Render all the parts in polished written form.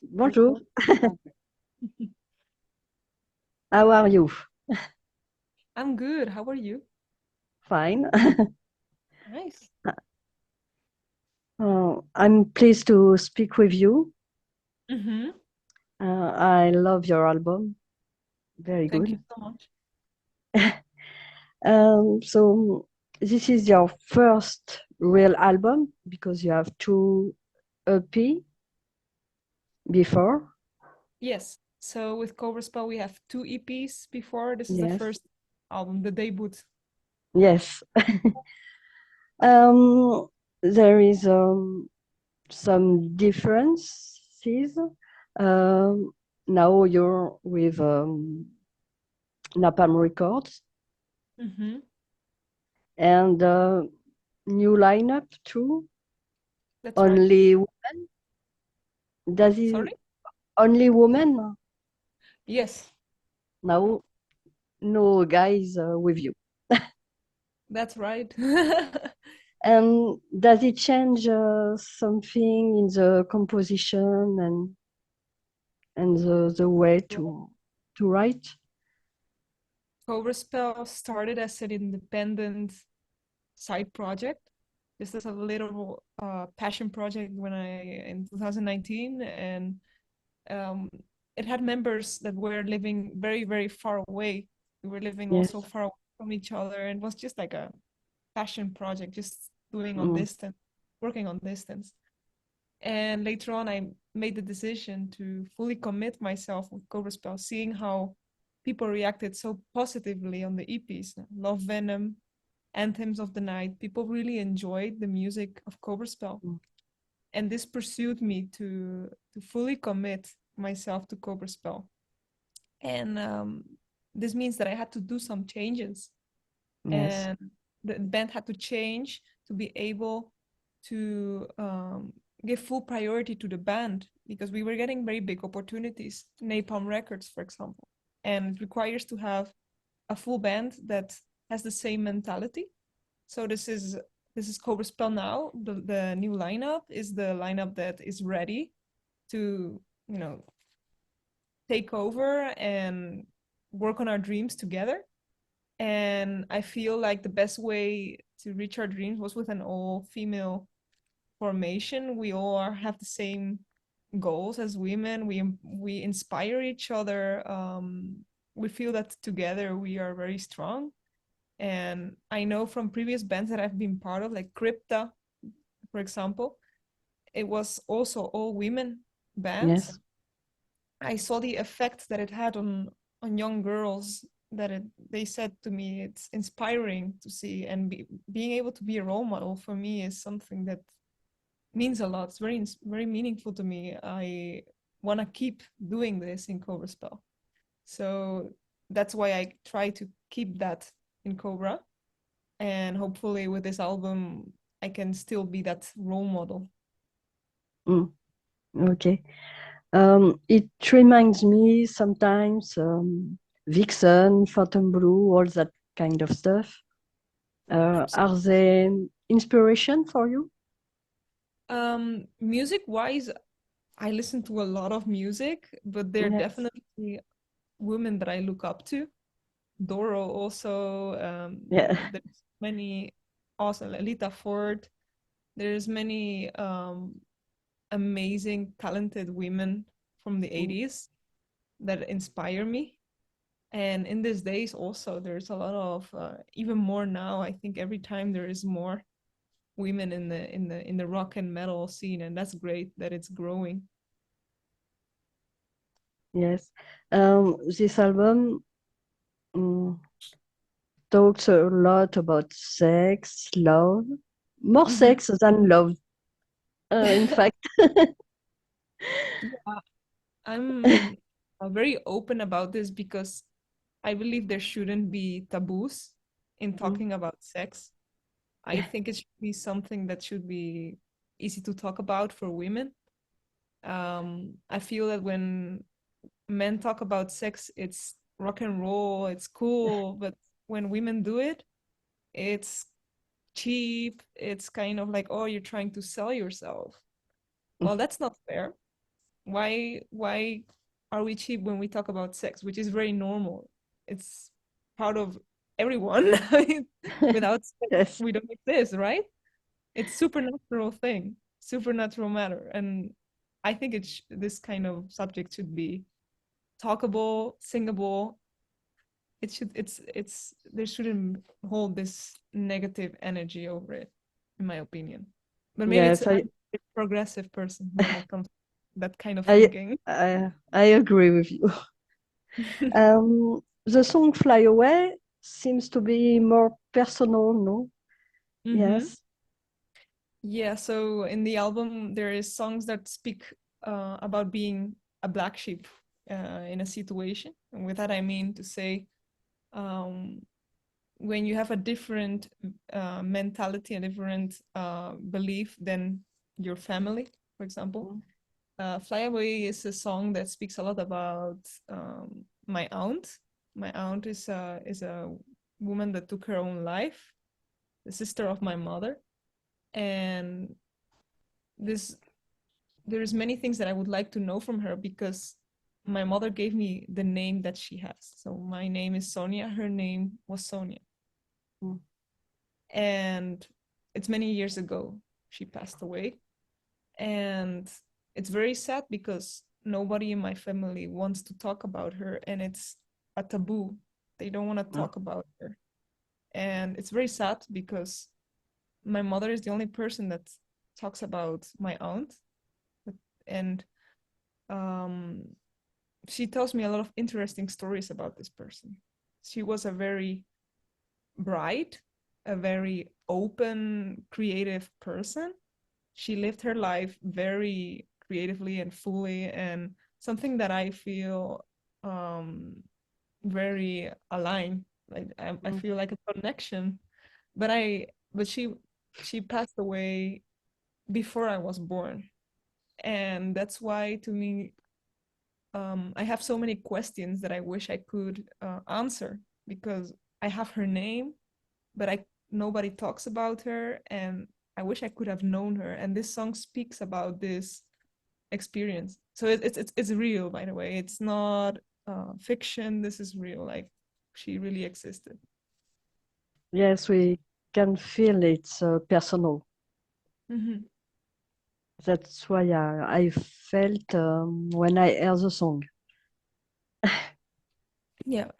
Bonjour, how are you? I'm good. How are you? Fine. Nice. I'm pleased to speak with you. Mm-hmm. I love your album. Very Thank you good. so much. So this is your first real album because you have two EP before. Yes. So with Cobra Spell, we have two EPs before. This is the Yes. first album, the debut. Yes. Um, there is some differences. Um, Now you're with Napalm Records. Mm-hmm. And new lineup too. That's right. Only women? Does it Sorry? only women? Yes, Now, no guys with you. that's right. And does it change something in the composition and the way to write? Cobra Spell started as an independent side project. This is a little passion project when I in 2019, and um, it had members that were living very, very far away. We were living also Yes. far away from each other, and it was just like a passion project, just doing on Mm, distance, working on distance. And later on, I made the decision to fully commit myself with Cobra Spell, seeing how people reacted so positively on the EPs. Love Venom, Anthems of the Night. People really enjoyed the music of Cobra Spell. mm, And this pursued me to fully commit myself to Cobra Spell. And this means that I had to do some changes, yes. and the band had to change to be able to give full priority to the band because we were getting very big opportunities, Napalm Records, for example, and it requires to have a full band that has the same mentality. So this is Cobra Spell now. The new lineup is the lineup that is ready to take over and work on our dreams together. And I feel like the best way to reach our dreams was with an all-female formation. We all have the same goals as women. We inspire each other. We feel that together we are very strong. And I know from previous bands that I've been part of, like Crypta, for example, it was also all women bands. Yes. I saw the effect that it had on young girls that they said to me it's inspiring to see, and being able to be a role model for me is something that means a lot. It's very meaningful to me. I want to keep doing this in Cobra Spell. So that's why I try to keep that in Cobra, and hopefully with this album I can still be that role model. Mm, okay. It reminds me sometimes Vixen, Phantom Blue, all that kind of stuff. Are they inspiration for you? Music wise, I listen to a lot of music, but there are Yes. definitely women that I look up to. Doro also. Yeah. There's many awesome, like Lita Ford. There's many amazing, talented women from the Mm, 80s that inspire me. And in these days also, there's a lot of even more now. I think every time there is more women in the rock and metal scene, and that's great that it's growing. yes. This album mm, talks a lot about sex, love, more Mhm. sex than love, in fact. Yeah, I'm very open about this because I believe there shouldn't be taboos in Mm, talking about sex. I think it should be something that should be easy to talk about for women. I feel that when men talk about sex, it's rock and roll, it's cool, but when women do it, it's cheap. It's kind of like, oh, you're trying to sell yourself. Well, that's not fair. Why are we cheap when we talk about sex, which is very normal? It's part of everyone. I mean, without sex, Yes. we don't exist, right? It's supernatural thing, supernatural matter, and I think this kind of subject should be talkable, singable. It should it's there shouldn't hold this negative energy over it, in my opinion. But maybe Yes, I'm a progressive person when it comes to that kind of I, thinking. I agree with you. The song Fly Away seems to be more personal, no? Mm-hmm. Yes. Yeah, so in the album there is songs that speak about being a black sheep in a situation. And with that I mean to say um, when you have a different mentality, a different belief than your family, for example. Fly Away is a song that speaks a lot about my aunt. My aunt is a woman that took her own life, the sister of my mother, and this there's many things that I would like to know from her because my mother gave me the name that she has. So my name is Sonia. Her name was Sonia, Mm. and it's many years ago she passed away, and it's very sad because nobody in my family wants to talk about her, and it's a taboo. They don't want to Oh. talk about her, and it's very sad because my mother is the only person that talks about my aunt, and um, she tells me a lot of interesting stories about this person. She was a very bright, a very open, creative person. She lived her life very creatively and fully, and something that I feel very aligned. Like I Mm. feel like a connection. But she passed away before I was born, and that's why to me I have so many questions that I wish I could answer because I have her name, but I nobody talks about her, and I wish I could have known her. And this song speaks about this experience. So it's real, by the way. It's not fiction. This is real. Like she really existed. Yes, we can feel it's personal. Mm-hmm. That's why I felt when I heard the song. Yeah,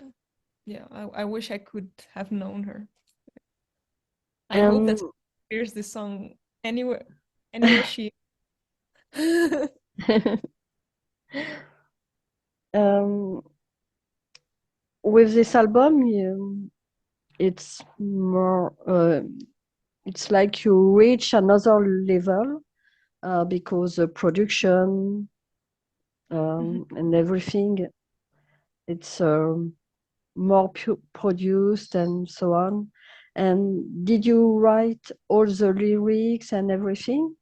yeah. I wish I could have known her. I hope And that hears this song anywhere, anywhere she. um, with this album, it's more. It's like you reach another level because the production Mhm. and everything, it's more produced and so on. And did you write all the lyrics and everything?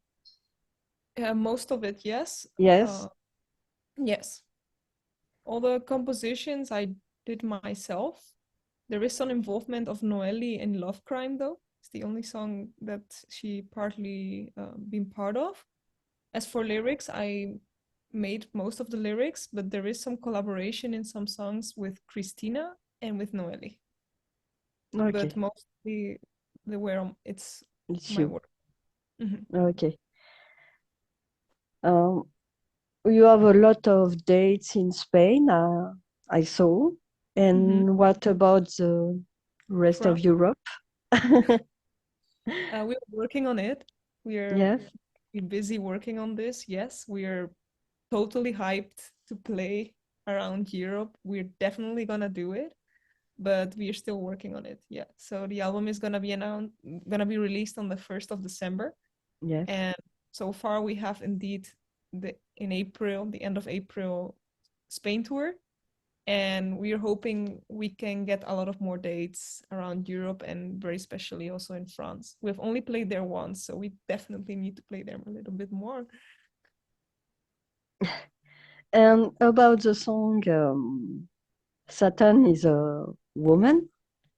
Most of it, yes. Yes. Yes. All the compositions I did myself. There is some involvement of Noelle in Love Crime, though. It's the only song that she partly been part of. As for lyrics, I made most of the lyrics, but there is some collaboration in some songs with Kristina and with Noelle. But Okay. mostly it's It's my you. work. Mhm. Okay. Um, you have a lot of dates in Spain, I saw. Mhm. And what about the rest of France. Europe? We're working on it. Yes. We're busy working on this. Yes, we are totally hyped to play around Europe. We're definitely gonna do it, but we're still working on it. Yeah. So the album is gonna be released on the 1st of December. Yes. And so far we have indeed in April, the end of April, Spain tour. And we're hoping we can get a lot of more dates around Europe and very especially also in France. We've only played there once, so we definitely need to play there a little bit more. And about the song, Satan is a woman.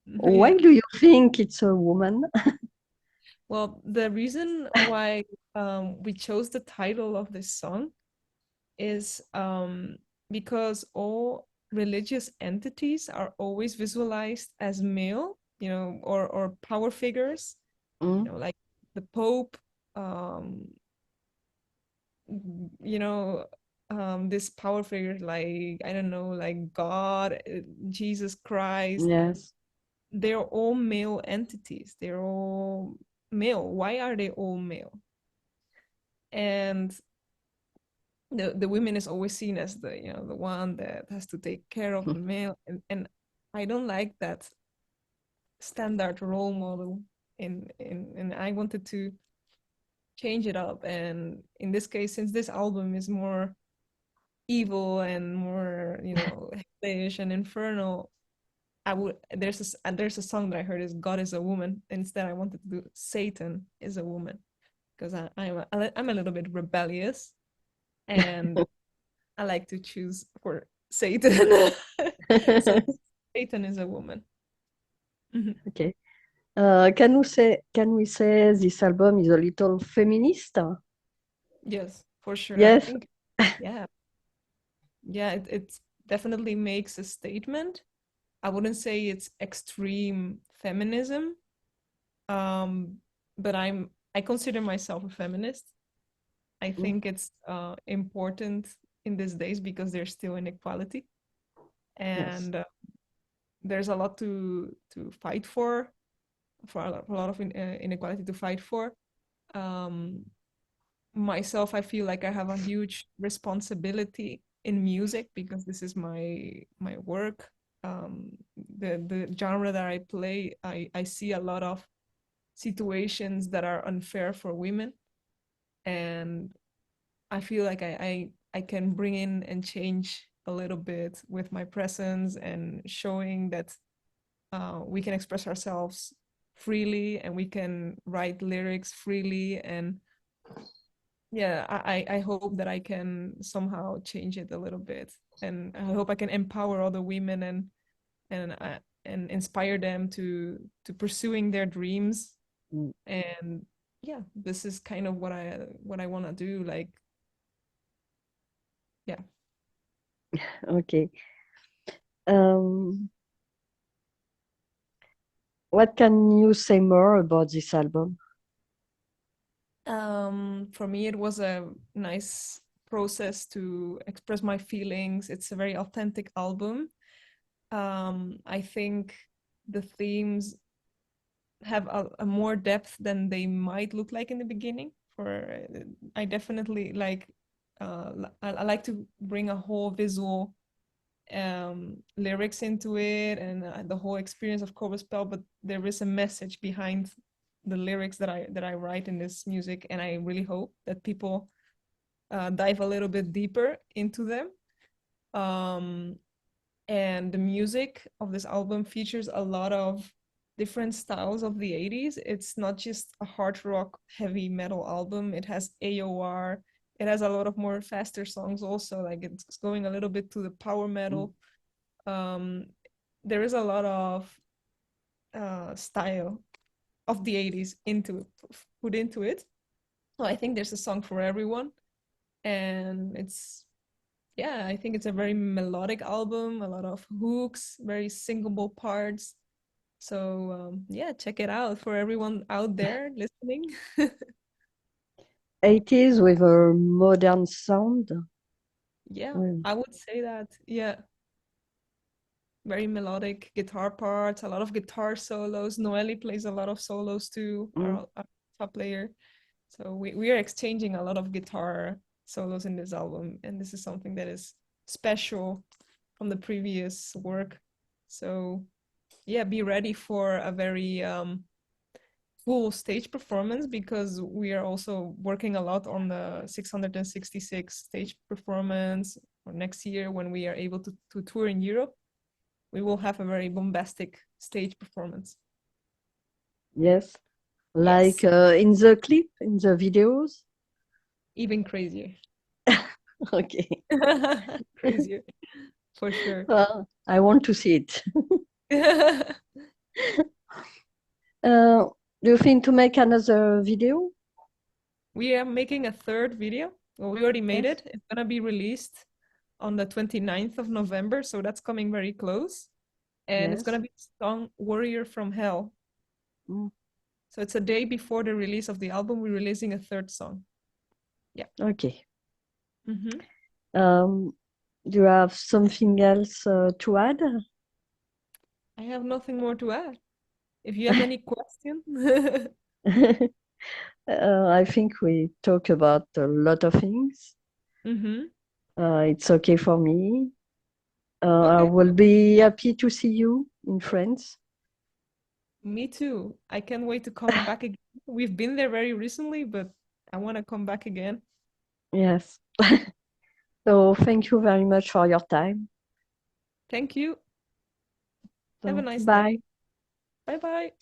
Why Yeah. do you think it's a woman? Well, the reason why we chose the title of this song is because all religious entities are always visualized as male, or power figures, like the Pope, um, this power figure, like, I don't know, like God, Jesus Christ. Yes. They're all male entities. They're all male. Why are they all male? And the women is always seen as the one that has to take care of the male, and I don't like that standard role model, and I wanted to change it up. And in this case, since this album is more evil and more hellish and infernal, there's a song that I heard is God is a woman. Instead, I wanted to do Satan is a woman, because I'm a little bit rebellious, and I like to choose for Satan. So Satan is a woman. Okay. Can we say this album is a little feminist? Yes, for sure. I Yes. think, yeah, it definitely makes a statement. I wouldn't say it's extreme feminism, but I consider myself a feminist. I think it's important in these days because there's still inequality, Yes. and there's a lot to fight for a lot of inequality to fight for. Um, Myself, I feel like I have a huge responsibility in music because this is my work. The genre that I play, I see a lot of situations that are unfair for women, and I feel like I can bring in and change a little bit with my presence and showing that we can express ourselves freely and we can write lyrics freely. And yeah, I hope that I can somehow change it a little bit, and I hope I can empower other women and inspire them to pursuing their dreams. Mm. And yeah, this is kind of what I want to do, like, yeah. Okay. What can you say more about this album? For me, it was a nice process to express my feelings. It's a very authentic album. I think the themes have a more depth than they might look like in the beginning. I definitely like, I like to bring a whole visual lyrics into it, and the whole experience of Cobra Spell, but there is a message behind the lyrics that I write in this music, and I really hope that people dive a little bit deeper into them. Um, and the music of this album features a lot of different styles of the 80s. It's not just a hard rock heavy metal album. It has AOR. It has a lot of more faster songs also, like it's going a little bit to the power metal. um, there is a lot of style of the 80s put into it. So I think there's a song for everyone, and yeah, I think it's a very melodic album, a lot of hooks, very singable parts. So yeah, check it out for everyone out there listening. 80s with a modern sound. Yeah, Mm. I would say that. Yeah, very melodic guitar parts, a lot of guitar solos. Noelle plays a lot of solos too, Mm. our top player. So we are exchanging a lot of guitar solos in this album, and this is something that is special from the previous work. So yeah, be ready for a very full stage performance, because we are also working a lot on the 666 stage performance for next year when we are able to tour in Europe. We will have a very bombastic stage performance. Yes. Like Yes, in the clip, in the videos. even crazier. Okay. Crazier, for sure. Well, I want to see it. Do you think to make another video? We are making a third video. Well, we already made Yes. it. It's gonna be released on the 29th of November, so that's coming very close. And it's Yes. gonna be the song Warrior from Hell. Mm. So it's a day before the release of the album, we're releasing a third song. Yeah. Okay. Mm-hmm. Do you have something else to add? I have nothing more to add. If you have any question, I think we talk about a lot of things. mm-hmm. It's okay for me. I Okay. will be happy to see you in France. Me too. I can't wait to come back again. We've been there very recently, but I want to come back again. Yes. So thank you very much for your time. Thank you. Have a So nice bye. day. Bye bye.